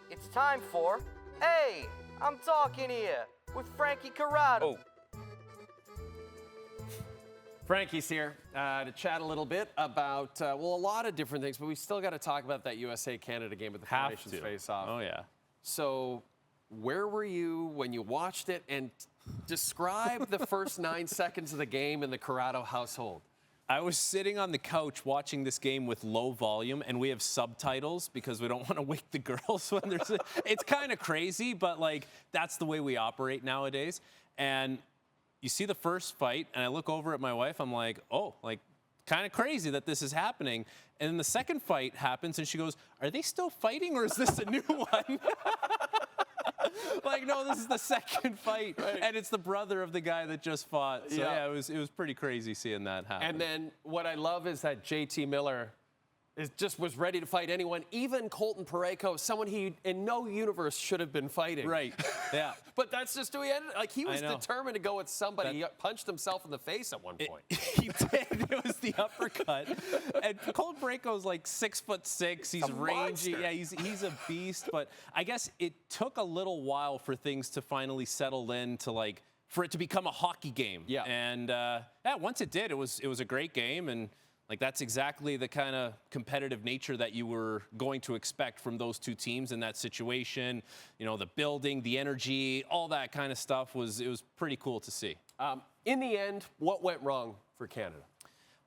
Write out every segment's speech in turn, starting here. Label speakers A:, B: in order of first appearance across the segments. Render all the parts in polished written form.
A: It's time for Hey, I'm Talking Here with Frankie Corrado.
B: Frankie's here to chat a little bit about, a lot of different things, but we still got to talk about that USA-Canada game with the Four Nations face-off.
C: Oh, yeah.
B: So where were you when you watched it? And describe the first 9 seconds of the game in the Corrado household.
C: I was sitting on the couch watching this game with low volume, and we have subtitles because we don't want to wake the girls when there's it's kind of crazy, but, like, that's the way we operate nowadays. And you see the first fight, and I look over at my wife. I'm like, oh, like, kind of crazy that this is happening. And then the second fight happens, and she goes, are they still fighting, or is this a new one? Like, no, this is the second fight, right. And it's the brother of the guy that just fought. So, yeah, it was pretty crazy seeing that happen.
B: And then what I love is that JT Miller was ready to fight anyone, even Colton Parayko, someone he in no universe should have been fighting.
C: Right, yeah.
B: But that's just who he ended. Like, he was determined to go with somebody. He punched himself in the face at one point.
C: He did. It was the uppercut. And Colton Parayko's like 6'6". He's rangy. Yeah, he's a beast. But I guess it took a little while for things to finally settle in to, like, for it to become a hockey game.
B: Yeah.
C: And once it did, it was a great game. And like, that's exactly the kind of competitive nature that you were going to expect from those two teams in that situation. You know, the building, the energy, all that kind of stuff it was pretty cool to see.
B: In the end, what went wrong for Canada?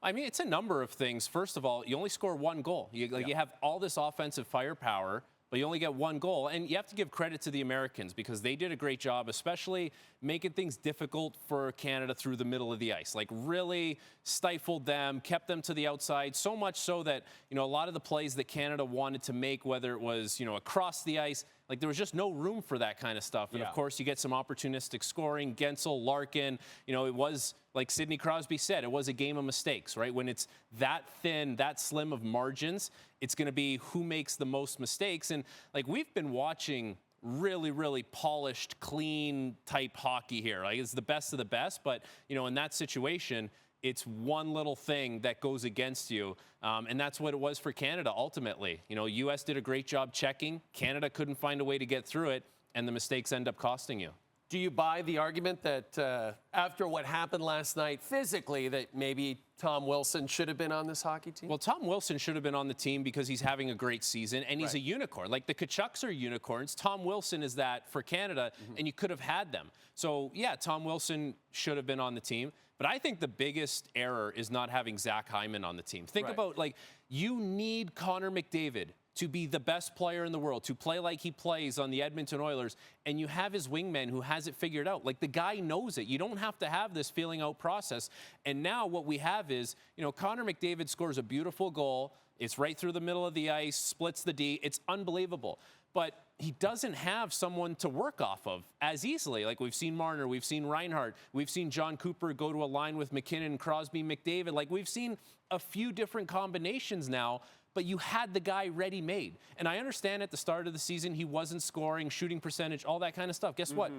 C: I mean, it's a number of things. First of all, you only score one goal. You have all this offensive firepower, but you only get one goal. And you have to give credit to the Americans because they did a great job, especially making things difficult for Canada through the middle of the ice. Like, really stifled them, kept them to the outside, so much so that, you know, a lot of the plays that Canada wanted to make, whether it was, you know, across the ice, like, there was just no room for that kind of stuff. And, of course, you get some opportunistic scoring. Gensel, Larkin, you know, it was, like Sidney Crosby said, it was a game of mistakes, right? When it's that thin, that slim of margins, it's going to be who makes the most mistakes. And, like, we've been watching really, really polished, clean type hockey here. Like, it's the best of the best. But, you know, in that situation, it's one little thing that goes against you. And that's what it was for Canada, ultimately. You know, U.S. did a great job checking. Canada couldn't find a way to get through it, and the mistakes end up costing you.
B: Do you buy the argument that after what happened last night physically, that maybe Tom Wilson should have been on this hockey team?
C: Well, Tom Wilson should have been on the team because he's having a great season, and he's a unicorn. Like, the Tkachuks are unicorns. Tom Wilson is that for Canada, and you could have had them. So, yeah, Tom Wilson should have been on the team. But I think the biggest error is not having Zach Hyman on the team. Think about, like, you need Connor McDavid to be the best player in the world, to play like he plays on the Edmonton Oilers, and you have his wingman who has it figured out. Like, the guy knows it. You don't have to have this feeling out process. And now what we have is, you know, Connor McDavid scores a beautiful goal. It's right through the middle of the ice, splits the D. It's unbelievable. But he doesn't have someone to work off of as easily. Like, we've seen Marner, we've seen Reinhart, we've seen John Cooper go to a line with McKinnon, Crosby, McDavid. Like, we've seen a few different combinations now, but you had the guy ready-made. And I understand at the start of the season he wasn't scoring, shooting percentage, all that kind of stuff. Guess what?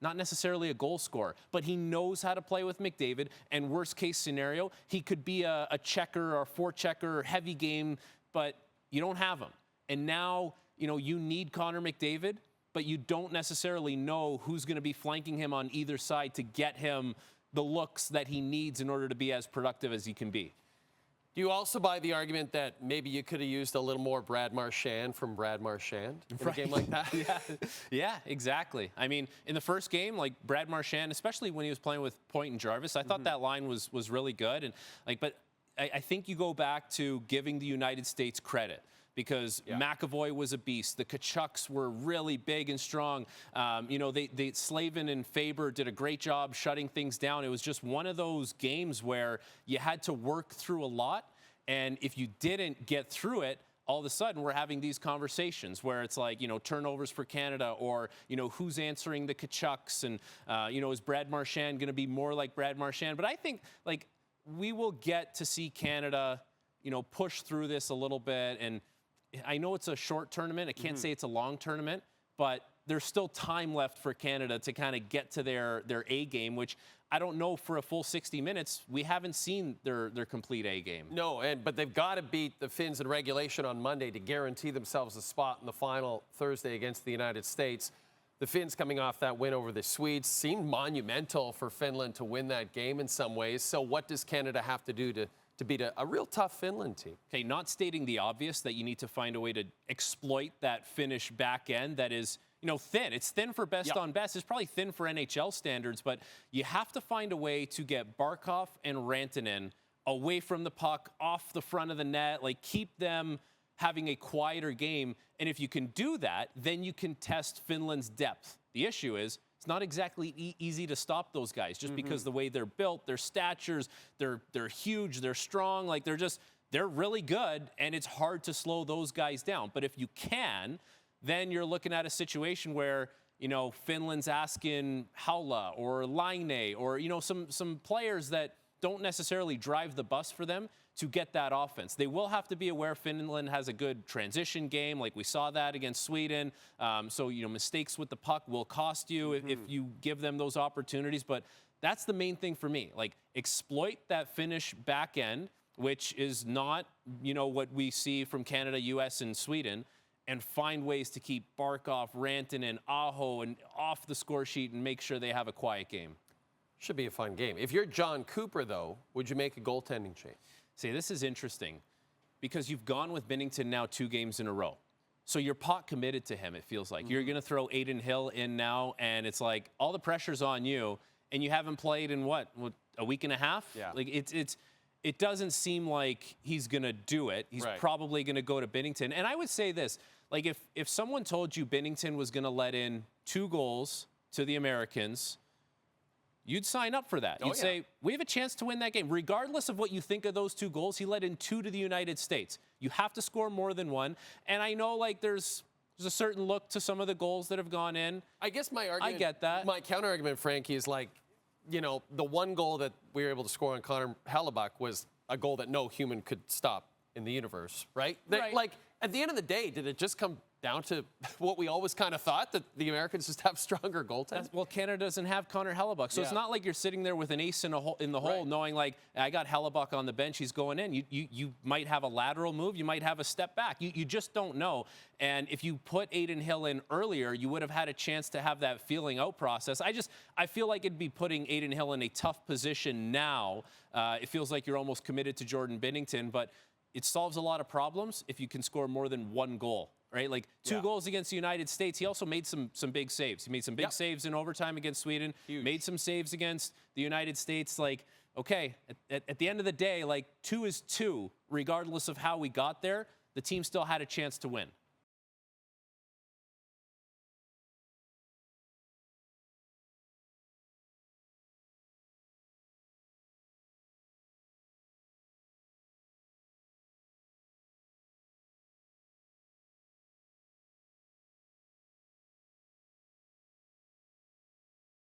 C: Not necessarily a goal scorer, but he knows how to play with McDavid. And worst case scenario, he could be a checker or a forechecker, heavy game, but you don't have him. And now, you know, you need Connor McDavid, but you don't necessarily know who's going to be flanking him on either side to get him the looks that he needs in order to be as productive as he can be.
B: Do you also buy the argument that maybe you could have used a little more Brad Marchand from Brad Marchand in a game like that?
C: Yeah, exactly. I mean, in the first game, like, Brad Marchand, especially when he was playing with Point and Jarvis, I thought that line was really good. And, like, but I think you go back to giving the United States credit, because McAvoy was a beast. The Tkachuks were really big and strong. You know, Slavin and Faber did a great job shutting things down. It was just one of those games where you had to work through a lot, and if you didn't get through it, all of a sudden we're having these conversations where it's like, you know, turnovers for Canada, or, you know, who's answering the Tkachuks, and, you know, is Brad Marchand going to be more like Brad Marchand? But I think, like, we will get to see Canada, you know, push through this a little bit. And I know it's a short tournament. I can't say it's a long tournament, but there's still time left for Canada to kind of get to their A game, which I don't know for a full 60 minutes. We haven't seen their complete A game.
B: No, but they've got to beat the Finns in regulation on Monday to guarantee themselves a spot in the final Thursday against the United States. The Finns coming off that win over the Swedes seemed monumental for Finland to win that game in some ways. So what does Canada have to do to beat a real tough Finland team?
C: Okay, not stating the obvious that you need to find a way to exploit that Finnish back end that is, thin. It's thin for best on best. It's probably thin for NHL standards, but you have to find a way to get Barkov and Rantanen away from the puck, off the front of the net, like keep them having a quieter game. And if you can do that, then you can test Finland's depth. The issue is it's not exactly easy to stop those guys just because the way they're built, their statures, they're huge, they're strong, like they're really good, and it's hard to slow those guys down. But if you can, then you're looking at a situation where, Finland's asking Haula or Laine or, some players that don't necessarily drive the bus for them to get that offense. They will have to be aware Finland has a good transition game, like we saw that against Sweden. So, mistakes with the puck will cost you if you give them those opportunities. But that's the main thing for me. Like, exploit that Finnish back end, which is not, what we see from Canada, U.S., and Sweden, and find ways to keep Barkov, Rantanen, Aho, and off the score sheet and make sure they have a quiet game.
B: Should be a fun game. If you're John Cooper, though, would you make a goaltending change?
C: See, this is interesting because you've gone with Binnington now 2 games in a row. So you're pot committed to him, it feels like. You're going to throw Adin Hill in now, and it's like all the pressure's on you, and you haven't played in, what a week and a half?
B: Yeah.
C: Like, it doesn't seem like he's going to do it. He's probably going to go to Binnington. And I would say this, like if someone told you Binnington was going to let in 2 goals to the Americans, you'd sign up for that. You'd say, we have a chance to win that game. Regardless of what you think of those 2 goals, he let in 2 to the United States. You have to score more than 1. And I know, like, there's a certain look to some of the goals that have gone in.
B: I guess my argument,
C: I get that.
B: My counter-argument, Frankie, is like, the 1 goal that we were able to score on Connor Hellebuck was a goal that no human could stop in the universe, right?
C: Right.
B: Like, at the end of the day, did it just come down to what we always kind of thought, that the Americans just have stronger goaltenders?
C: Well, Canada doesn't have Connor Hellebuck, so it's not like you're sitting there with an ace in the hole, knowing like, I got Hellebuck on the bench, he's going in. You might have a lateral move, you might have a step back. You just don't know. And if you put Adin Hill in earlier, you would have had a chance to have that feeling out process. I feel like it'd be putting Adin Hill in a tough position now. It feels like you're almost committed to Jordan Binnington, but it solves a lot of problems if you can score more than 1 goal. Right, like 2 goals against the United States. He also made some big saves. He made some big saves in overtime against Sweden.
B: Huge.
C: Made some saves against the United States. Like, okay, at the end of the day, like 2 is 2, regardless of how we got there. The team still had a chance to win.